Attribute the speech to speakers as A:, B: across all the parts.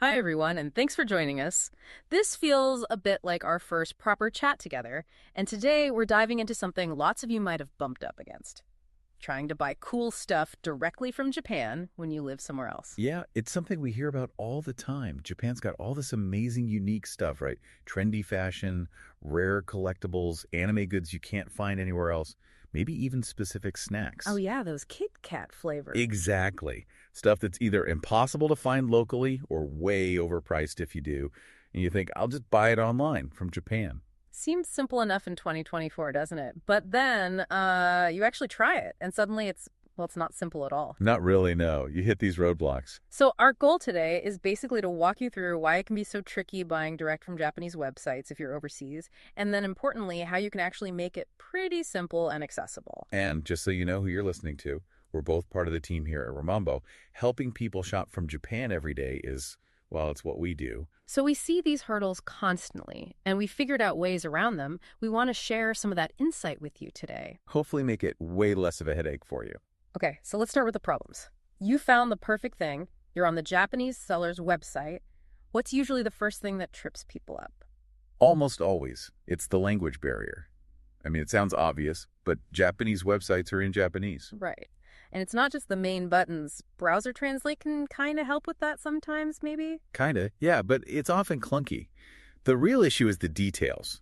A: Hi, everyone, and thanks for joining us. This feels a bit like our first proper chat together, and today we're diving into something lots of you might have bumped up against. Trying to buy cool stuff directly from Japan when you live somewhere else.
B: Yeah, it's something we hear about all the time. Japan's got all this amazing, unique stuff, right? Trendy fashion, rare collectibles, anime goods you can't find anywhere else, maybe even specific snacks.
A: Oh yeah, those Kit Kat flavors.
B: Exactly. Stuff that's either impossible to find locally or way overpriced if you do. And you think, I'll just buy it online from Japan.
A: Seems simple enough in 2024, doesn't it? But then you actually try it, and suddenly it's not simple at all.
B: Not really, no. You hit these roadblocks.
A: So our goal today is basically to walk you through why it can be so tricky buying direct from Japanese websites if you're overseas, and then importantly, how you can actually make it pretty simple and accessible.
B: And just so you know who you're listening to, we're both part of the team here at Remambo. Helping people shop from Japan every day is, well, it's what we do.
A: So we see these hurdles constantly, and we figured out ways around them. We want to share some of that insight with you today.
B: Hopefully make it way less of a headache for you.
A: Okay, so let's start with the problems. You found the perfect thing. You're on the Japanese seller's website. What's usually the first thing that trips people up?
B: Almost always, it's the language barrier. I mean, it sounds obvious, but Japanese websites are in Japanese.
A: Right. And it's not just the main buttons. Browser Translate can kind of help with that sometimes, maybe?
B: Kinda, yeah, but it's often clunky. The real issue is the details.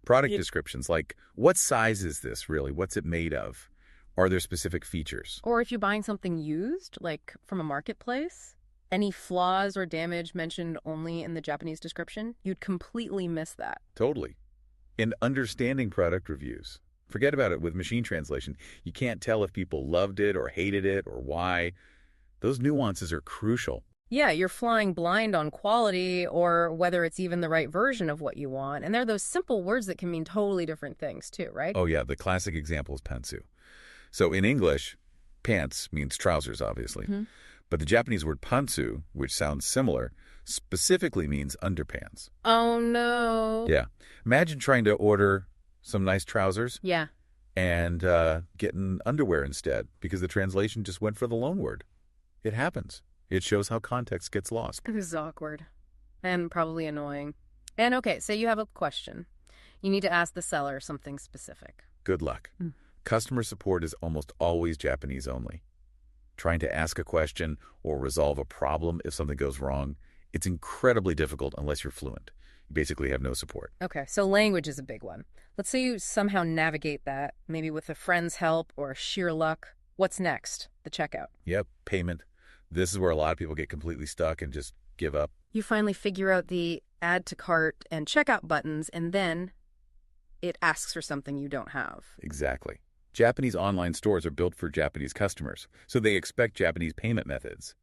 B: Product descriptions, like what size is this really? What's it made of? Are there specific features?
A: Or if you're buying something used, like from a marketplace, any flaws or damage mentioned only in the Japanese description, you'd completely miss that.
B: Totally. And understanding product reviews. Forget about it with machine translation. You can't tell if people loved it or hated it or why. Those nuances are crucial.
A: Yeah, you're flying blind on quality or whether it's even the right version of what you want. And there are those simple words that can mean totally different things too, right?
B: Oh yeah, the classic example is pantsu. So in English, pants means trousers, obviously.
A: Mm-hmm.
B: But the Japanese word pantsu, which sounds similar, specifically means underpants.
A: Oh no.
B: Yeah. Imagine trying to order some nice trousers.
A: Yeah.
B: And getting underwear instead because the translation just went for the loan word. It happens. It shows how context gets lost.
A: This is awkward and probably annoying. And okay, say you have a question. You need to ask the seller something specific.
B: Good luck. Customer support is almost always Japanese only. Trying to ask a question or resolve a problem if something goes wrong, it's incredibly difficult unless you're fluent. You basically have no support.
A: Okay, so language is a big one. Let's say you somehow navigate that, maybe with a friend's help or sheer luck. What's next? The checkout.
B: Yep, payment. This is where a lot of people get completely stuck and just give up.
A: You finally figure out the add to cart and checkout buttons, and then it asks for something you don't have.
B: Exactly. Japanese online stores are built for Japanese customers, so they expect Japanese payment methods.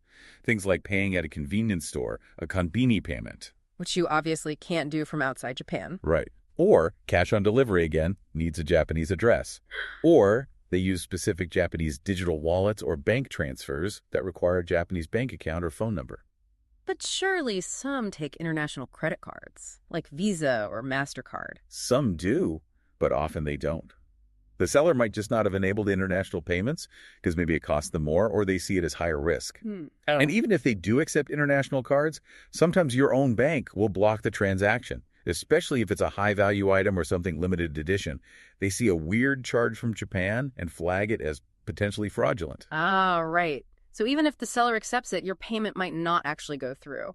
B: Things like paying at a convenience store, a konbini payment.
A: Which you obviously can't do from outside Japan.
B: Right. Or cash on delivery again needs a Japanese address. Or they use specific Japanese digital wallets or bank transfers that require a Japanese bank account or phone number.
A: But surely some take international credit cards, like Visa or MasterCard.
B: Some do, but often they don't. The seller might just not have enabled international payments because maybe it costs them more or they see it as higher risk. And even if they do accept international cards, sometimes your own bank will block the transaction, especially if it's a high-value item or something limited edition. They see a weird charge from Japan and flag it as potentially fraudulent.
A: Ah, right. So even if the seller accepts it, your payment might not actually go through.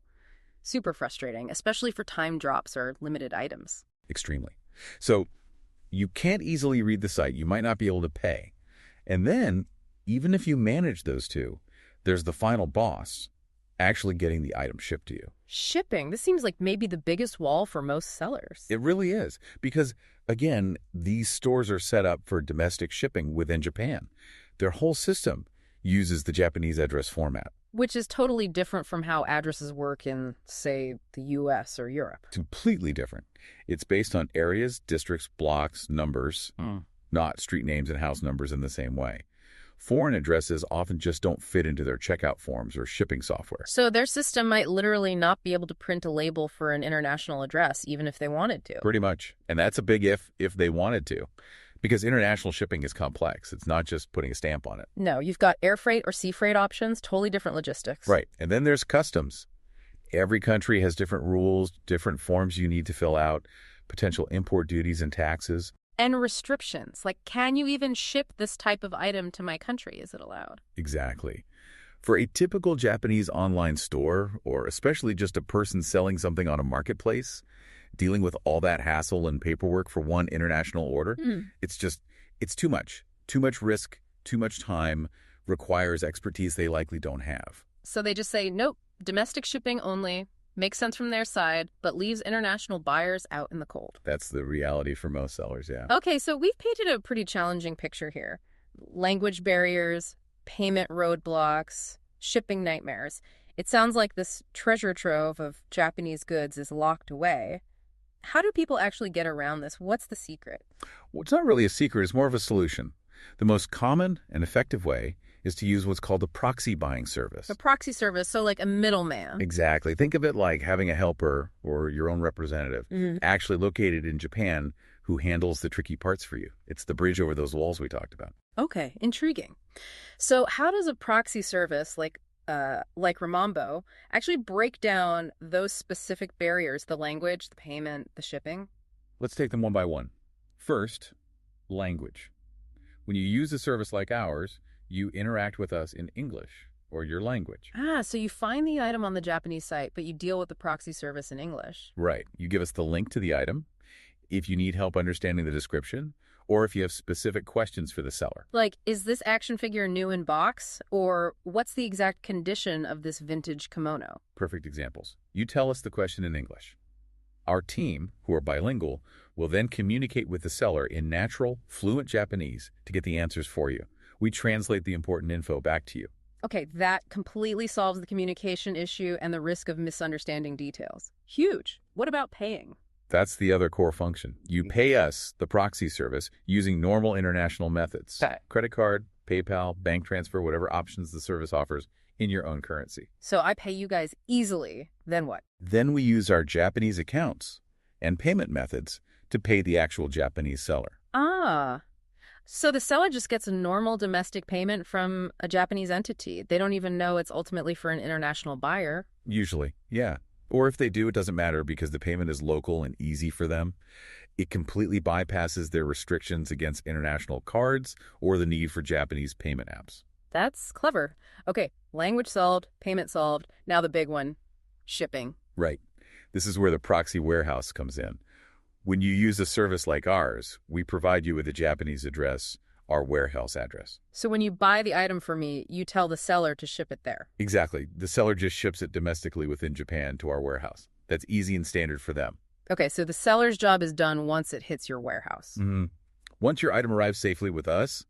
A: Super frustrating, especially for time drops or limited items.
B: Extremely. So you can't easily read the site. You might not be able to pay. And then, even if you manage those two, there's the final boss, actually getting the item shipped to you.
A: Shipping? This seems like maybe the biggest wall for most sellers.
B: It really is. Because, again, these stores are set up for domestic shipping within Japan. Their whole system uses the Japanese address format.
A: Which is totally different from how addresses work in, say, the U.S. or Europe.
B: Completely different. It's based on areas, districts, blocks, numbers, not street names and house numbers in the same way. Foreign addresses often just don't fit into their checkout forms or shipping software.
A: So their system might literally not be able to print a label for an international address, even if they wanted to.
B: Pretty much. And that's a big if they wanted to. Because international shipping is complex. It's not just putting a stamp on it.
A: No, you've got air freight or sea freight options, totally different logistics.
B: Right. And then there's customs. Every country has different rules, different forms you need to fill out, potential import duties and taxes.
A: And restrictions, like can you even ship this type of item to my country? Is it allowed?
B: Exactly. For a typical Japanese online store, or especially just a person selling something on a marketplace, dealing with all that hassle and paperwork for one international order, it's too much. Too much risk, too much time, requires expertise they likely don't have.
A: So they just say, nope, domestic shipping only, makes sense from their side, but leaves international buyers out in the cold.
B: That's the reality for most sellers, yeah.
A: Okay, so we've painted a pretty challenging picture here. Language barriers, payment roadblocks, shipping nightmares. It sounds like this treasure trove of Japanese goods is locked away. How do people actually get around this? What's the secret?
B: Well, it's not really a secret. It's more of a solution. The most common and effective way is to use what's called a proxy buying service.
A: A proxy service, so like a middleman.
B: Exactly. Think of it like having a helper or your own representative actually located in Japan who handles the tricky parts for you. It's the bridge over those walls we talked about.
A: Okay, intriguing. So how does a proxy service like Remambo actually break down those specific barriers, the language, the payment, the shipping?
B: Let's take them one by one. First, language. When you use a service like ours, you interact with us in English or your language.
A: So you find the item on the Japanese site, but you deal with the proxy service in English.
B: Right. You give us the link to the item if you need help understanding the description or if you have specific questions for the seller.
A: Like, is this action figure new in box? Or what's the exact condition of this vintage kimono?
B: Perfect examples. You tell us the question in English. Our team, who are bilingual, will then communicate with the seller in natural, fluent Japanese to get the answers for you. We translate the important info back to you.
A: Okay, that completely solves the communication issue and the risk of misunderstanding details. Huge. What about paying?
B: That's the other core function. You pay us, the proxy service, using normal international methods. Credit card, PayPal, bank transfer, whatever options the service offers in your own currency.
A: So I pay you guys easily. Then what?
B: Then we use our Japanese accounts and payment methods to pay the actual Japanese seller.
A: So the seller just gets a normal domestic payment from a Japanese entity. They don't even know it's ultimately for an international buyer.
B: Usually, yeah. Or if they do, it doesn't matter because the payment is local and easy for them. It completely bypasses their restrictions against international cards or the need for Japanese payment apps.
A: That's clever. Okay, language solved, payment solved. Now the big one, shipping.
B: Right. This is where the proxy warehouse comes in. When you use a service like ours, we provide you with a Japanese address, our warehouse address.
A: So when you buy the item from me, you tell the seller to ship it there.
B: Exactly. The seller just ships it domestically within Japan to our warehouse. That's easy and standard for them.
A: Okay, so the seller's job is done once it hits your warehouse.
B: Once your item arrives safely with us,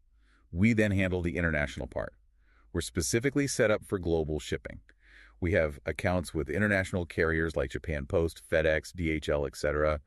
B: we then handle the international part. We're specifically set up for global shipping. We have accounts with international carriers like Japan Post, FedEx, DHL, etc.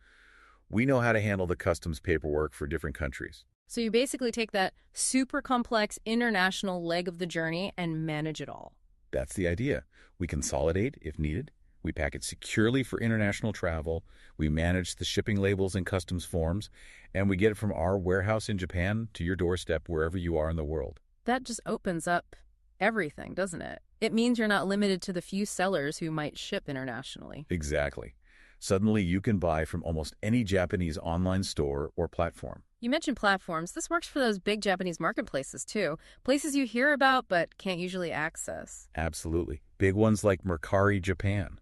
B: We know how to handle the customs paperwork for different countries.
A: So you basically take that super complex international leg of the journey and manage it all.
B: That's the idea. We consolidate if needed. We pack it securely for international travel. We manage the shipping labels and customs forms. And we get it from our warehouse in Japan to your doorstep wherever you are in the world.
A: That just opens up everything, doesn't it? It means you're not limited to the few sellers who might ship internationally.
B: Exactly. Suddenly, you can buy from almost any Japanese online store or platform.
A: You mentioned platforms. This works for those big Japanese marketplaces, too. Places you hear about but can't usually access.
B: Absolutely. Big ones like Mercari Japan.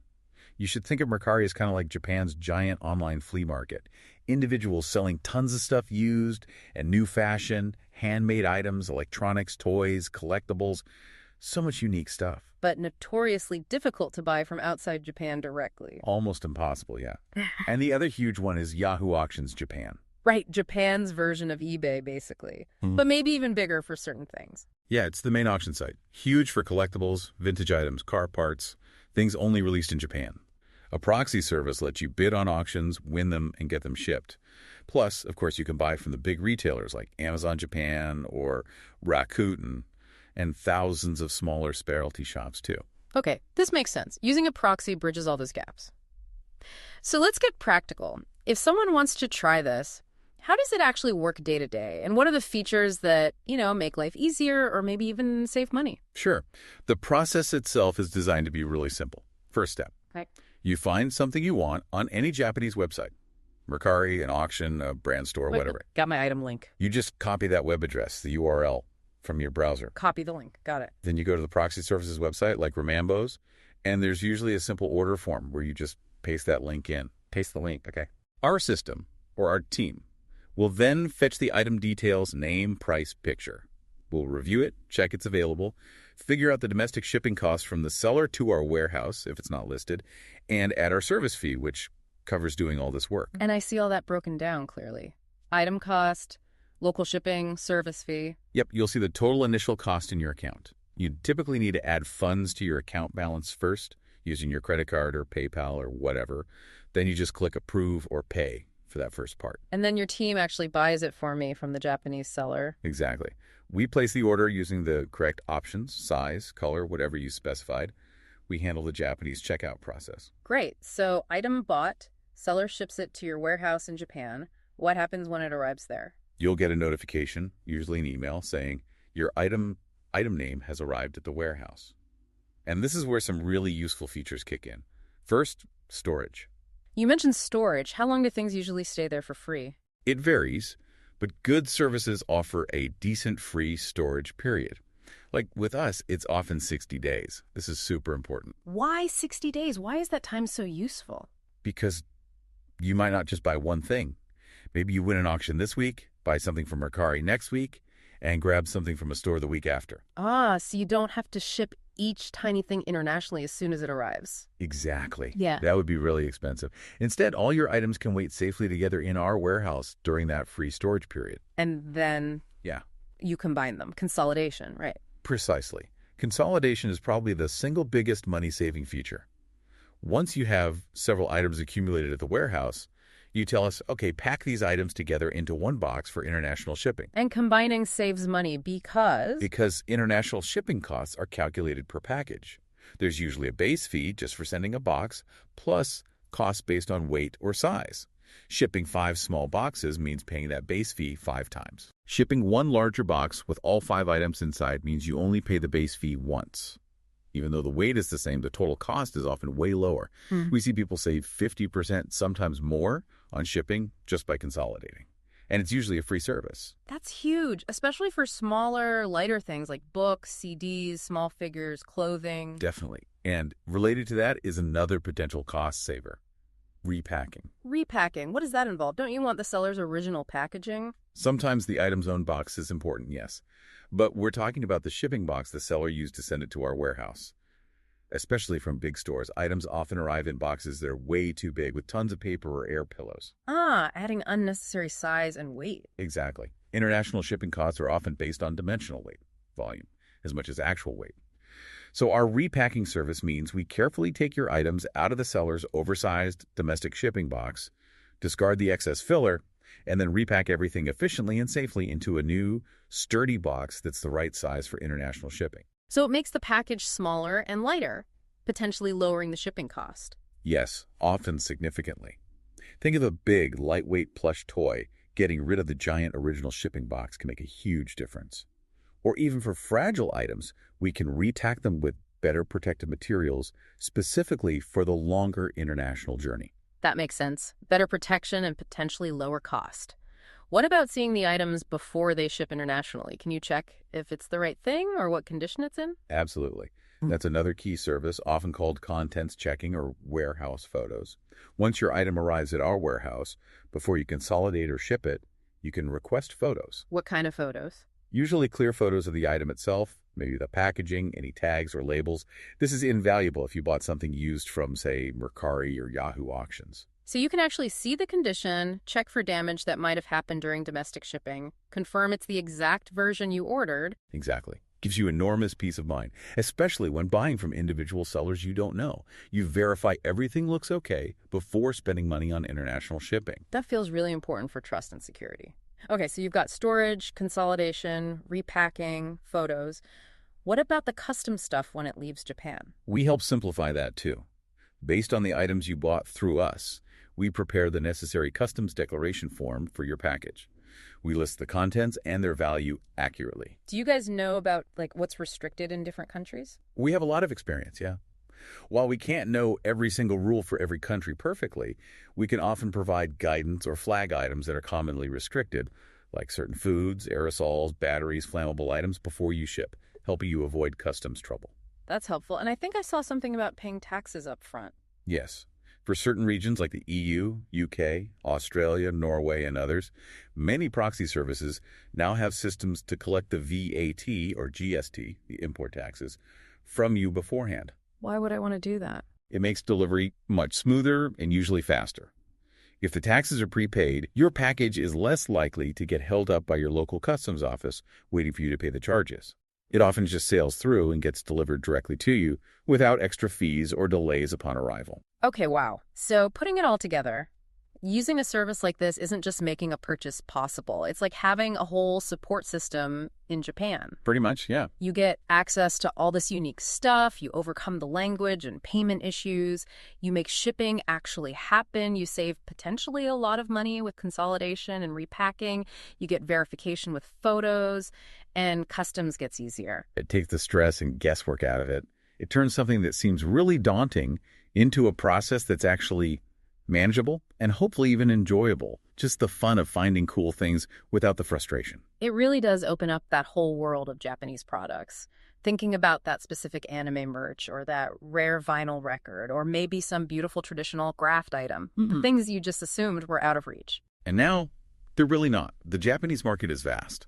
B: You should think of Mercari as kind of like Japan's giant online flea market. Individuals selling tons of stuff used and new fashion, handmade items, electronics, toys, collectibles. So much unique stuff.
A: But notoriously difficult to buy from outside Japan directly.
B: Almost impossible, yeah. And the other huge one is Yahoo Auctions Japan.
A: Right, Japan's version of eBay, basically. But maybe even bigger for certain things.
B: Yeah, it's the main auction site. Huge for collectibles, vintage items, car parts, things only released in Japan. A proxy service lets you bid on auctions, win them, and get them shipped. Plus, of course, you can buy from the big retailers like Amazon Japan or Rakuten, and thousands of smaller specialty shops, too.
A: Okay, this makes sense. Using a proxy bridges all those gaps. So let's get practical. If someone wants to try this, how does it actually work day to day? And what are the features that, make life easier or maybe even save money?
B: Sure. The process itself is designed to be really simple. First step,
A: Okay.
B: You find something you want on any Japanese website, Mercari, an auction, a brand store, whatever.
A: Got my item link.
B: You just copy that web address, the URL, from your browser.
A: Copy the link. Got it.
B: Then you go to the proxy services website, like Remambo's, and there's usually a simple order form where you just paste that link in.
A: Paste the link. Okay.
B: Our system, or our team, will then fetch the item details, name, price, picture. We'll review it, check it's available, figure out the domestic shipping costs from the seller to our warehouse, if it's not listed, and add our service fee, which covers doing all this work.
A: And I see all that broken down clearly. Item cost, local shipping, service fee.
B: Yep, you'll see the total initial cost in your account. You typically need to add funds to your account balance first, using your credit card or PayPal or whatever. Then you just click approve or pay for that first part.
A: And then your team actually buys it for me from the Japanese seller.
B: Exactly. We place the order using the correct options, size, color, whatever you specified. We handle the Japanese checkout process.
A: Great. So item bought, seller ships it to your warehouse in Japan. What happens when it arrives there?
B: You'll get a notification, usually an email, saying your item name has arrived at the warehouse. And this is where some really useful features kick in. First, storage.
A: You mentioned storage. How long do things usually stay there for free?
B: It varies, but good services offer a decent free storage period. Like with us, it's often 60 days. This is super important.
A: Why 60 days? Why is that time so useful?
B: Because you might not just buy one thing. Maybe you win an auction this week, buy something from Mercari next week, and grab something from a store the week after.
A: Ah, so you don't have to ship each tiny thing internationally as soon as it arrives.
B: Exactly.
A: Yeah.
B: That would be really expensive. Instead, all your items can wait safely together in our warehouse during that free storage period.
A: And then you combine them. Consolidation, right?
B: Precisely. Consolidation is probably the single biggest money-saving feature. Once you have several items accumulated at the warehouse, you tell us, okay, pack these items together into one box for international shipping.
A: And combining saves money because?
B: Because international shipping costs are calculated per package. There's usually a base fee just for sending a box, plus costs based on weight or size. Shipping 5 small boxes means paying that base fee 5 times. Shipping one larger box with all 5 items inside means you only pay the base fee once. Even though the weight is the same, the total cost is often way lower. We see people save 50%, sometimes more, on shipping just by consolidating. And it's usually a free service.
A: That's huge, especially for smaller, lighter things like books, CDs, small figures, clothing.
B: Definitely. And related to that is another potential cost saver: repacking.
A: Repacking. What does that involve? Don't you want the seller's original packaging?
B: Sometimes the item's own box is important, yes. But we're talking about the shipping box the seller used to send it to our warehouse. Especially from big stores, items often arrive in boxes that are way too big with tons of paper or air pillows.
A: Adding unnecessary size and weight.
B: Exactly. International shipping costs are often based on dimensional weight, volume, as much as actual weight. So our repacking service means we carefully take your items out of the seller's oversized domestic shipping box, discard the excess filler, and then repack everything efficiently and safely into a new, sturdy box that's the right size for international shipping.
A: So it makes the package smaller and lighter, potentially lowering the shipping cost.
B: Yes, often significantly. Think of a big, lightweight plush toy. Getting rid of the giant original shipping box can make a huge difference. Or even for fragile items, we can retack them with better protective materials specifically for the longer international journey.
A: That makes sense. Better protection and potentially lower cost. What about seeing the items before they ship internationally? Can you check if it's the right thing or what condition it's in?
B: Absolutely. That's another key service, often called contents checking or warehouse photos. Once your item arrives at our warehouse, before you consolidate or ship it, you can request photos.
A: What kind of photos?
B: Usually clear photos of the item itself, maybe the packaging, any tags or labels. This is invaluable if you bought something used from, say, Mercari or Yahoo auctions.
A: So you can actually see the condition, check for damage that might have happened during domestic shipping, confirm it's the exact version you ordered.
B: Exactly. Gives you enormous peace of mind, especially when buying from individual sellers you don't know. You verify everything looks okay before spending money on international shipping.
A: That feels really important for trust and security. Okay, so you've got storage, consolidation, repacking, photos. What about the custom stuff when it leaves Japan?
B: We help simplify that too. Based on the items you bought through us, we prepare the necessary customs declaration form for your package. We list the contents and their value accurately.
A: Do you guys know about what's restricted in different countries?
B: We have a lot of experience, yeah. While we can't know every single rule for every country perfectly, we can often provide guidance or flag items that are commonly restricted, like certain foods, aerosols, batteries, flammable items before you ship, helping you avoid customs trouble.
A: That's helpful. And I think I saw something about paying taxes up front.
B: Yes. For certain regions like the EU, UK, Australia, Norway, and others, many proxy services now have systems to collect the VAT or GST, the import taxes, from you beforehand.
A: Why would I want to do that?
B: It makes delivery much smoother and usually faster. If the taxes are prepaid, your package is less likely to get held up by your local customs office waiting for you to pay the charges. It often just sails through and gets delivered directly to you without extra fees or delays upon arrival.
A: Okay, wow. So putting it all together, using a service like this isn't just making a purchase possible. It's like having a whole support system in Japan.
B: Pretty much, yeah.
A: You get access to all this unique stuff. You overcome the language and payment issues. You make shipping actually happen. You save potentially a lot of money with consolidation and repacking. You get verification with photos, and customs gets easier.
B: It takes the stress and guesswork out of it. It turns something that seems really daunting into a process that's actually manageable and hopefully even enjoyable. Just the fun of finding cool things without the frustration.
A: It really does open up that whole world of Japanese products. Thinking about that specific anime merch or that rare vinyl record or maybe some beautiful traditional craft item. The things you just assumed were out of reach.
B: And now, they're really not. The Japanese market is vast.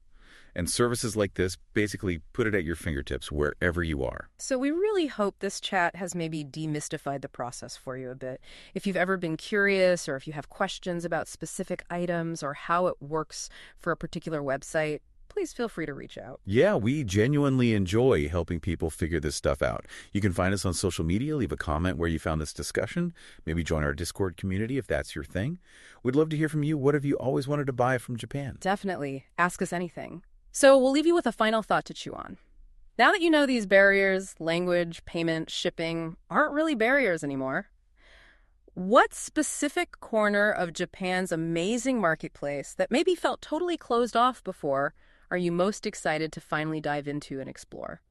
B: And services like this basically put it at your fingertips wherever you are.
A: So we really hope this chat has maybe demystified the process for you a bit. If you've ever been curious or if you have questions about specific items or how it works for a particular website, please feel free to reach out.
B: Yeah, we genuinely enjoy helping people figure this stuff out. You can find us on social media, leave a comment where you found this discussion, maybe join our Discord community if that's your thing. We'd love to hear from you. What have you always wanted to buy from Japan?
A: Definitely. Ask us anything. So we'll leave you with a final thought to chew on. Now that you know these barriers, language, payment, shipping, aren't really barriers anymore, what specific corner of Japan's amazing marketplace that maybe felt totally closed off before are you most excited to finally dive into and explore?